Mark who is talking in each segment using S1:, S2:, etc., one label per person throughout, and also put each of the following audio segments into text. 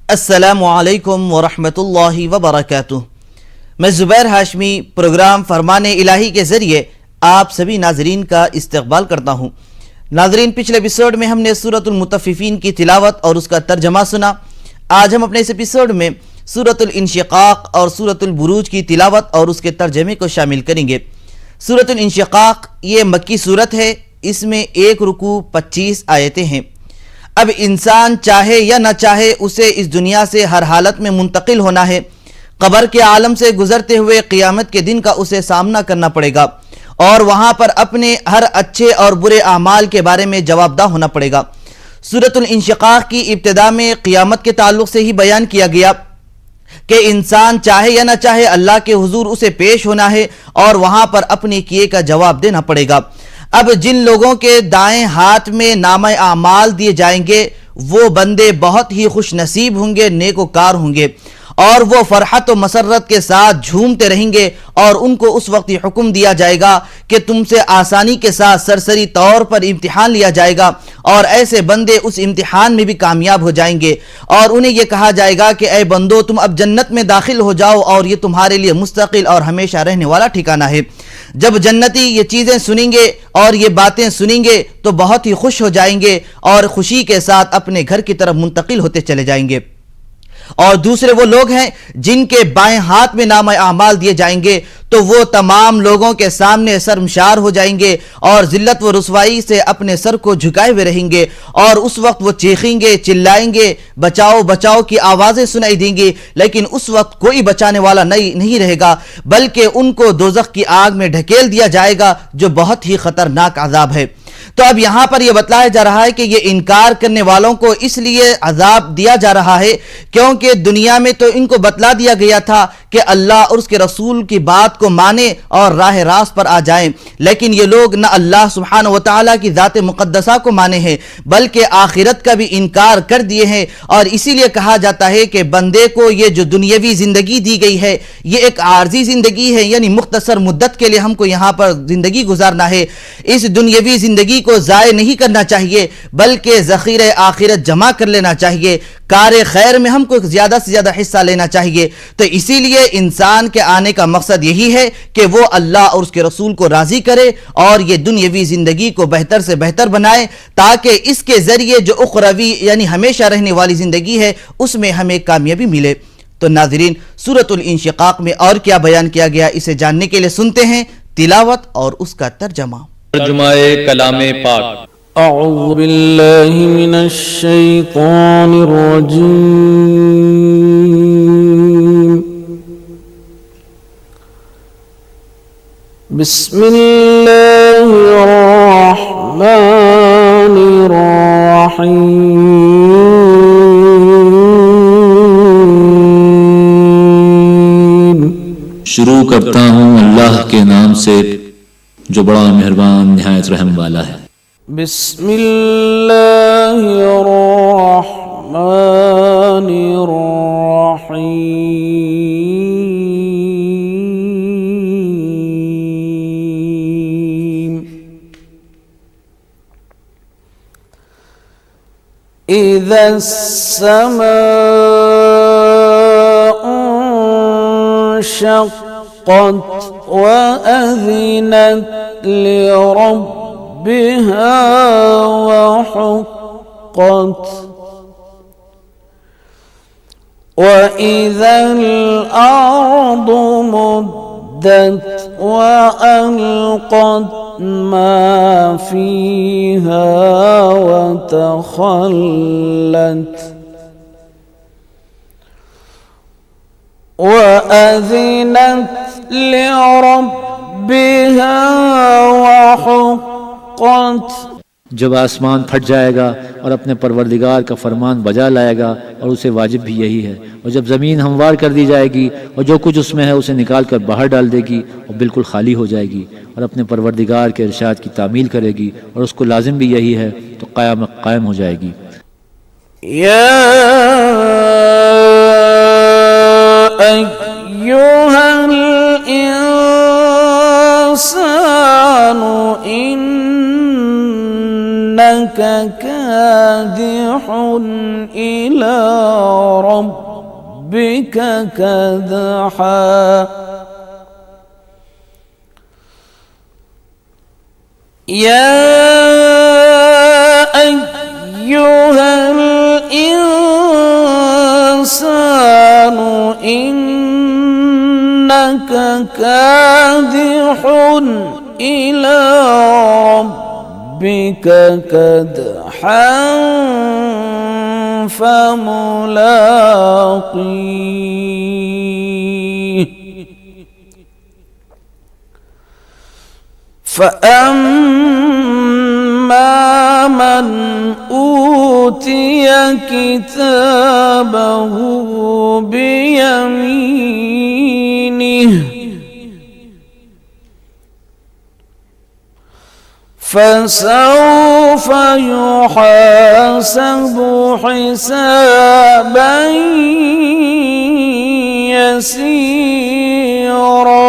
S1: السلام علیکم ورحمۃ اللہ وبرکاتہ۔ میں زبیر ہاشمی پروگرام فرمان الہی کے ذریعے آپ سبھی ناظرین کا استقبال کرتا ہوں۔ ناظرین، پچھلے ایپیسوڈ میں ہم نے سورۃ المطففین کی تلاوت اور اس کا ترجمہ سنا۔ آج ہم اپنے اس ایپیسوڈ میں سورۃ الانشقاق اور سورۃ البروج کی تلاوت اور اس کے ترجمے کو شامل کریں گے۔ سورۃ الانشقاق یہ مکی صورت ہے، اس میں 1 رکوع 25 آیتیں ہیں۔ اب انسان چاہے یا نہ چاہے اسے اس دنیا سے ہر حالت میں منتقل ہونا ہے۔ قبر کے عالم سے گزرتے ہوئے قیامت کے دن کا اسے سامنا کرنا پڑے گا اور وہاں پر اپنے ہر اچھے اور برے اعمال کے بارے میں جواب دہ ہونا پڑے گا۔ سورۃ الانشقاق کی ابتدا میں قیامت کے تعلق سے ہی بیان کیا گیا کہ انسان چاہے یا نہ چاہے اللہ کے حضور اسے پیش ہونا ہے اور وہاں پر اپنے کیے کا جواب دینا پڑے گا۔ اب جن لوگوں کے دائیں ہاتھ میں نامہ اعمال دیے جائیں گے وہ بندے بہت ہی خوش نصیب ہوں گے، نیکوکار ہوں گے، اور وہ فرحت و مسرت کے ساتھ جھومتے رہیں گے، اور ان کو اس وقت یہ حکم دیا جائے گا کہ تم سے آسانی کے ساتھ سرسری طور پر امتحان لیا جائے گا، اور ایسے بندے اس امتحان میں بھی کامیاب ہو جائیں گے، اور انہیں یہ کہا جائے گا کہ اے بندو تم اب جنت میں داخل ہو جاؤ اور یہ تمہارے لیے مستقل اور ہمیشہ رہنے والا ٹھکانہ ہے۔ جب جنتی یہ چیزیں سنیں گے اور یہ باتیں سنیں گے تو بہت ہی خوش ہو جائیں گے اور خوشی کے ساتھ اپنے گھر کی طرف منتقل ہوتے چلے جائیں گے۔ اور دوسرے وہ لوگ ہیں جن کے بائیں ہاتھ میں نامہ اعمال دیے جائیں گے تو وہ تمام لوگوں کے سامنے شرمسار ہو جائیں گے اور ذلت و رسوائی سے اپنے سر کو جھکائے ہوئے رہیں گے، اور اس وقت وہ چیخیں گے، چلائیں گے، بچاؤ بچاؤ کی آوازیں سنائی دیں گی، لیکن اس وقت کوئی بچانے والا نہیں رہے گا، بلکہ ان کو دوزخ کی آگ میں ڈھکیل دیا جائے گا جو بہت ہی خطرناک عذاب ہے۔ تو اب یہاں پر یہ بتلایا جا رہا ہے کہ یہ انکار کرنے والوں کو اس لیے عذاب دیا جا رہا ہے کیونکہ دنیا میں تو ان کو بتلا دیا گیا تھا کہ اللہ اور اس کے رسول کی بات کو مانے اور راہ راست پر آ جائیں، لیکن یہ لوگ نہ اللہ سبحانہ وتعالی کی ذات مقدسہ کو مانے ہیں بلکہ آخرت کا بھی انکار کر دیے ہیں، اور اسی لیے کہا جاتا ہے کہ بندے کو یہ جو دنیاوی زندگی دی گئی ہے یہ ایک عارضی زندگی ہے، یعنی مختصر مدت کے لیے ہم کو یہاں پر زندگی گزارنا ہے۔ اس دنیاوی زندگی کو ضائع نہیں کرنا چاہیے بلکہ ذخیرہ آخرت جمع کر لینا چاہیے، کار خیر میں ہم کو زیادہ سے زیادہ حصہ لینا چاہیے۔ تو اسی لیے انسان کے آنے کا مقصد یہی ہے کہ وہ اللہ اور اس کے رسول کو راضی کرے اور یہ دنیاوی زندگی کو بہتر سے بہتر بنائے تاکہ اس کے ذریعے جو اخروی یعنی ہمیشہ رہنے والی زندگی ہے اس میں ہمیں کامیابی ملے۔ تو ناظرین، سورۃ الانشقاق میں اور کیا بیان کیا گیا اسے جاننے کے لیے سنتے ہیں تلاوت اور اس کا ترجمہ۔
S2: ترجمہ کلام پاک۔
S3: اعوذ باللہ من الشیطان الرجیم، بسم اللہ الرحمن الرحیم۔
S2: شروع کرتا ہوں اللہ کے نام سے جو بڑا مہربان نہایت رحم والا ہے۔
S3: بسم اللہ الرحمن الرحیم۔ اذا السماء انشقت وأذنت لربها وحقت وإذا الأرض مدت وألقت ما فيها وتخلت وأذنت لربها وحقت۔
S4: جب آسمان پھٹ جائے گا اور اپنے پروردگار کا فرمان بجا لائے گا، اور اسے واجب بھی یہی ہے، اور جب زمین ہموار کر دی جائے گی اور جو کچھ اس میں ہے اسے نکال کر باہر ڈال دے گی اور بالکل خالی ہو جائے گی اور اپنے پروردگار کے ارشاد کی تعمیل کرے گی اور اس کو لازم بھی یہی ہے تو قیامت قائم ہو جائے گی۔
S3: یا ایھا الانسان انک کادح الی ربك كدحا يا أيها الإنسان إنك كادح إلى ربك كدحا فملاقيه فأما من أوتي كتابه بيمينه فسوف يحاسب حسابا يسيرا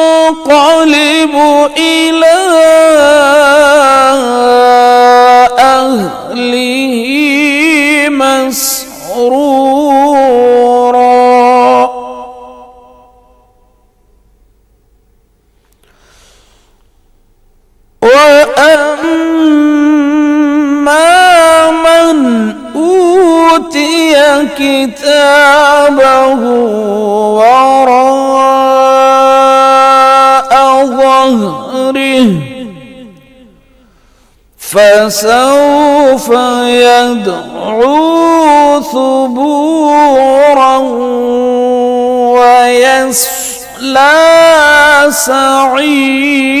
S3: وينقلب إلى أهله مسرورا وأما من أوتي كتابه وراء ظهره فسوف يدعو ثبورا ويصلى سعيرا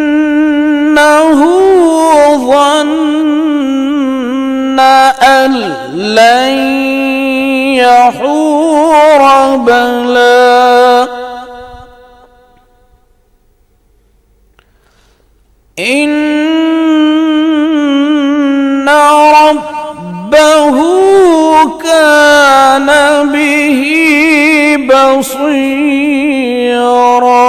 S3: إنه ظن أن لن يحور بلى إن ربه كان به بصيرا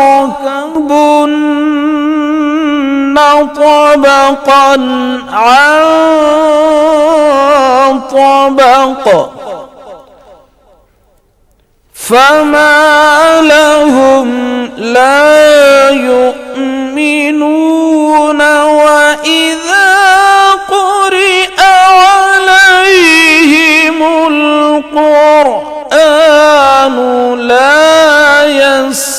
S3: لتركبن طبقا عن طبق فما لهم لا يؤمنون وإذا قرئ عليهم القرآن لا يسجدون।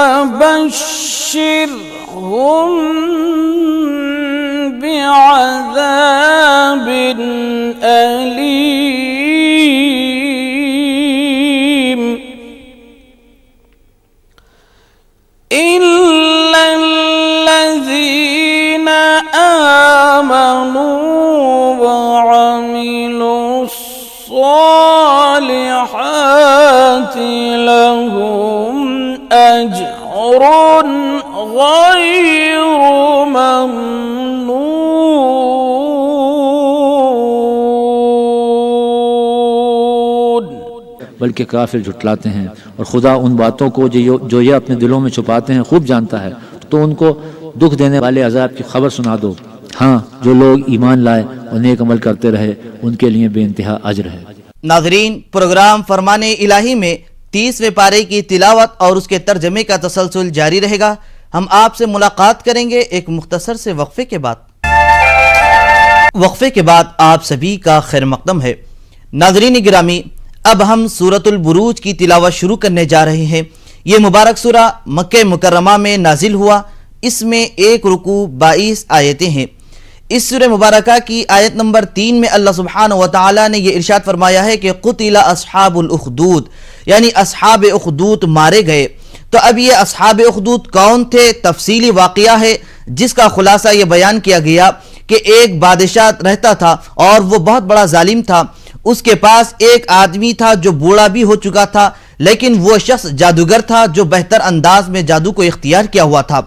S3: فبشرهم بعذاب أليم إلا الذين آمنوا وعملوا الصالحات لهم أجر غير ممنون.
S4: بلکہ کافر جھٹلاتے ہیں اور خدا ان باتوں کو جو یہ اپنے دلوں میں چھپاتے ہیں خوب جانتا ہے، تو ان کو دکھ دینے والے عذاب کی خبر سنا دو. ہاں، جو لوگ ایمان لائے اور نیک عمل کرتے رہے ان کے لیے بے انتہا اجر ہے.
S1: ناظرین، پروگرام فرمان الہی میں 30ویں پارے کی تلاوت اور اس کے ترجمے کا تسلسل جاری رہے گا. ہم آپ سے ملاقات کریں گے ایک مختصر سے وقفے کے بعد. وقفے کے بعد آپ سبھی کا خیر مقدم ہے. ناظرین گرامی، اب ہم سورۃ البروج کی تلاوت شروع کرنے جا رہے ہیں. یہ مبارک سورہ مکہ مکرمہ میں نازل ہوا. اس میں 1 رکوع 22 آیتیں ہیں. اس سورہ مبارکہ کی آیت نمبر 3 میں اللہ سبحانہ و تعالی نے یہ ارشاد فرمایا ہے کہ قتل اصحاب الاخدود، یعنی اصحاب اخدود مارے گئے. تو اب یہ اصحاب اخدود کون تھے؟ تفصیلی واقعہ ہے جس کا خلاصہ یہ بیان کیا گیا کہ ایک بادشاہ رہتا تھا اور وہ بہت بڑا ظالم تھا. اس کے پاس ایک آدمی تھا جو بوڑھا بھی ہو چکا تھا، لیکن وہ شخص جادوگر تھا جو بہتر انداز میں جادو کو اختیار کیا ہوا تھا.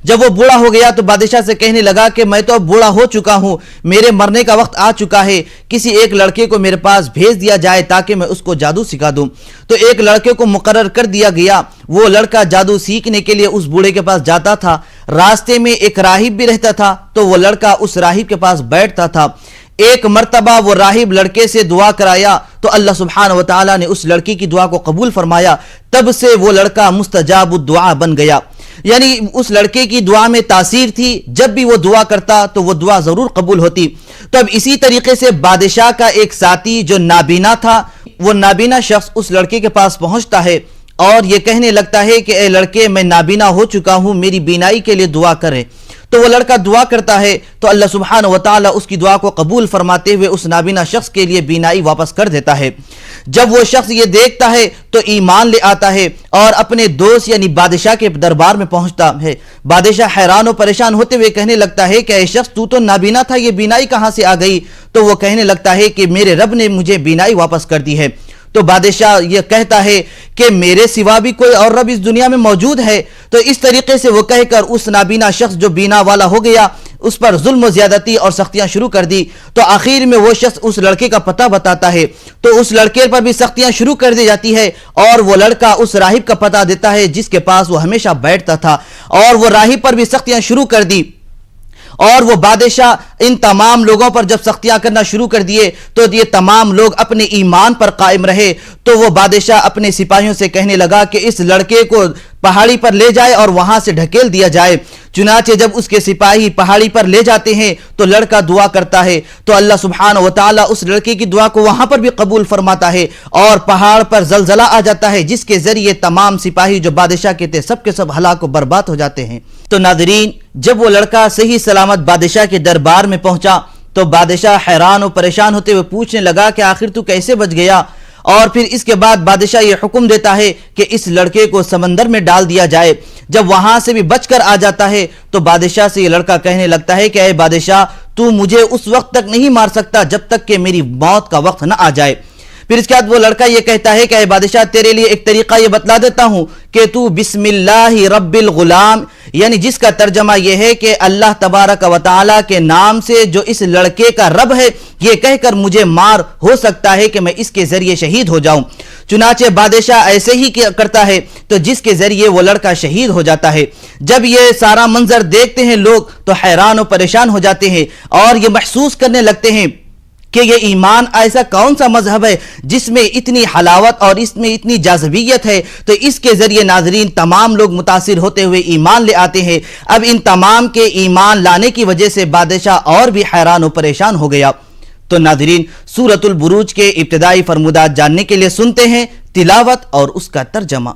S1: جب وہ بوڑھا ہو گیا تو بادشاہ سے کہنے لگا کہ میں تو اب بوڑھا ہو چکا ہوں، میرے مرنے کا وقت آ چکا ہے، کسی ایک لڑکے کو میرے پاس بھیج دیا جائے تاکہ میں اس کو جادو سکھا دوں. تو ایک لڑکے کو مقرر کر دیا گیا. وہ لڑکا جادو سیکھنے کے لیے اس بوڑھے کے پاس جاتا تھا. راستے میں ایک راہب بھی رہتا تھا، تو وہ لڑکا اس راہب کے پاس بیٹھتا تھا. ایک مرتبہ وہ راہب لڑکے سے دعا کرایا تو اللہ سبحانہ و تعالی نے اس لڑکی کی دعا کو قبول فرمایا. تب سے وہ لڑکا مستجاب الدعا بن گیا. یعنی اس لڑکے کی دعا میں تاثیر تھی، جب بھی وہ دعا کرتا تو وہ دعا ضرور قبول ہوتی. تو اب اسی طریقے سے بادشاہ کا ایک ساتھی جو نابینا تھا، وہ نابینا شخص اس لڑکے کے پاس پہنچتا ہے اور یہ کہنے لگتا ہے کہ اے لڑکے، میں نابینا ہو چکا ہوں، میری بینائی کے لیے دعا کرے. تو وہ لڑکا دعا کرتا ہے تو اللہ سبحانہ و تعالی اس کی دعا کو قبول فرماتے ہوئے اس نابینا شخص کے لیے بینائی واپس کر دیتا ہے. جب وہ شخص یہ دیکھتا ہے تو ایمان لے آتا ہے اور اپنے دوست یعنی بادشاہ کے دربار میں پہنچتا ہے. بادشاہ حیران و پریشان ہوتے ہوئے کہنے لگتا ہے کہ اے شخص، تو نابینا تھا، یہ بینائی کہاں سے آ گئی؟ تو وہ کہنے لگتا ہے کہ میرے رب نے مجھے بینائی واپس کر دی ہے. تو بادشاہ یہ کہتا ہے کہ میرے سوا بھی کوئی اور رب اس دنیا میں موجود ہے. تو اس طریقے سے وہ کہہ کر اس نابینا شخص جو بینا والا ہو گیا اس پر ظلم و زیادتی اور سختیاں شروع کر دی. تو آخر میں وہ شخص اس لڑکے کا پتہ بتاتا ہے تو اس لڑکے پر بھی سختیاں شروع کر دی جاتی ہے اور وہ لڑکا اس راہب کا پتہ دیتا ہے جس کے پاس وہ ہمیشہ بیٹھتا تھا اور وہ راہب پر بھی سختیاں شروع کر دی. اور وہ بادشاہ ان تمام لوگوں پر جب سختیاں کرنا شروع کر دیے تو یہ تمام لوگ اپنے ایمان پر قائم رہے. تو وہ بادشاہ اپنے سپاہیوں سے کہنے لگا کہ اس لڑکے کو پہاڑی پر لے جائے اور وہاں سے ڈھکیل دیا جائے. چنانچہ جب اس کے سپاہی پہاڑی پر لے جاتے ہیں تو لڑکا دعا کرتا ہے تو اللہ سبحانہ و تعالی اس لڑکے کی دعا کو وہاں پر بھی قبول فرماتا ہے اور پہاڑ پر زلزلہ آ جاتا ہے جس کے ذریعے تمام سپاہی جو بادشاہ کے تھے سب کے سب ہلاک و برباد ہو جاتے ہیں. تو ناظرین، جب وہ لڑکا صحیح سلامت بادشاہ کے دربار میں پہنچا تو بادشاہ حیران و پریشان ہوتے ہوئے پوچھنے لگا کہ آخر تو کیسے بچ گیا؟ اور پھر اس کے بعد بادشاہ یہ حکم دیتا ہے کہ اس لڑکے کو سمندر میں ڈال دیا جائے. جب وہاں سے بھی بچ کر آ جاتا ہے تو بادشاہ سے یہ لڑکا کہنے لگتا ہے کہ اے بادشاہ، تو مجھے اس وقت تک نہیں مار سکتا جب تک کہ میری موت کا وقت نہ آ جائے. پھر اس کے بعد وہ لڑکا یہ کہتا ہے کہ اے بادشاہ، تیرے لیے ایک طریقہ یہ بتلا دیتا ہوں کہ تو بسم اللہ رب الغلام، یعنی جس کا ترجمہ یہ ہے کہ اللہ تبارک و تعالی کے نام سے جو اس لڑکے کا رب ہے، یہ کہہ کر مجھے مار، ہو سکتا ہے کہ میں اس کے ذریعے شہید ہو جاؤں. چنانچہ بادشاہ ایسے ہی کرتا ہے تو جس کے ذریعے وہ لڑکا شہید ہو جاتا ہے. جب یہ سارا منظر دیکھتے ہیں لوگ تو حیران و پریشان ہو جاتے ہیں اور یہ محسوس کرنے لگتے ہیں کہ یہ ایمان ایسا کون سا مذہب ہے جس میں اتنی حلاوت اور اس میں اتنی جاذبیت ہے. تو اس کے ذریعے ناظرین تمام لوگ متاثر ہوتے ہوئے ایمان لے آتے ہیں. اب ان تمام کے ایمان لانے کی وجہ سے بادشاہ اور بھی حیران و پریشان ہو گیا. تو ناظرین، سورۃ البروج کے ابتدائی فرمودات جاننے کے لیے سنتے ہیں تلاوت اور اس کا ترجمہ.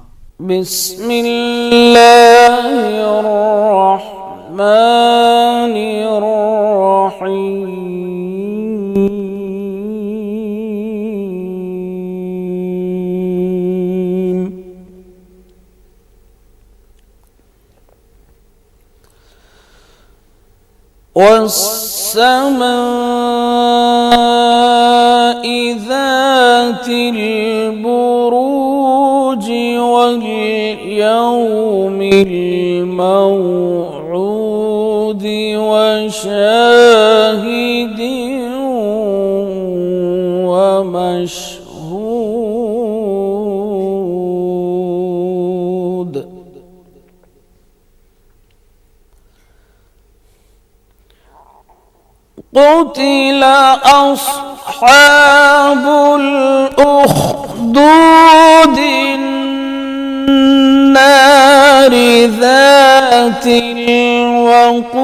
S3: بسم الله الرحمن الرحيم والسماء ذات البروج واليوم الموعود وشاهد ومشهود قتل أصحاب الأخدود النار ذات الوقود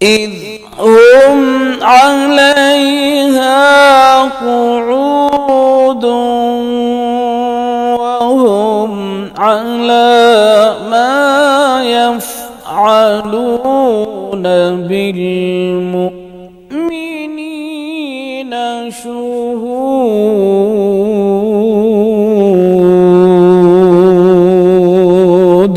S3: إذ هم عليها قعود وهم على ما يفعلون بالمؤمنين شهود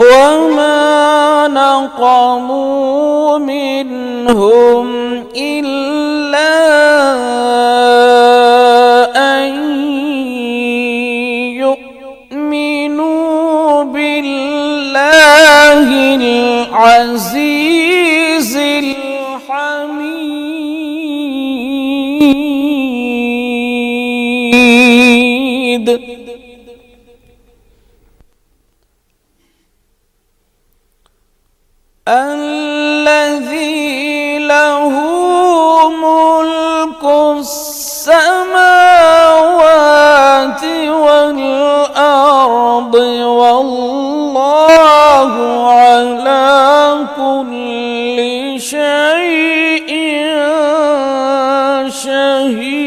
S3: وما نقموا منهم إلا أن يؤمنوا بالله العزيز الحميد الذي له ملك السماوات والأرض والله على كل شيء شهيد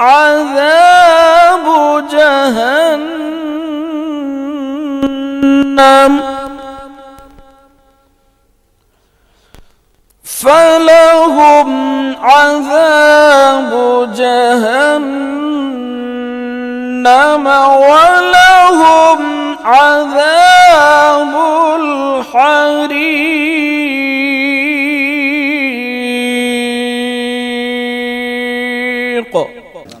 S3: عذاب جهنم فلهم عذاب جهنم ولهم عذاب الحريق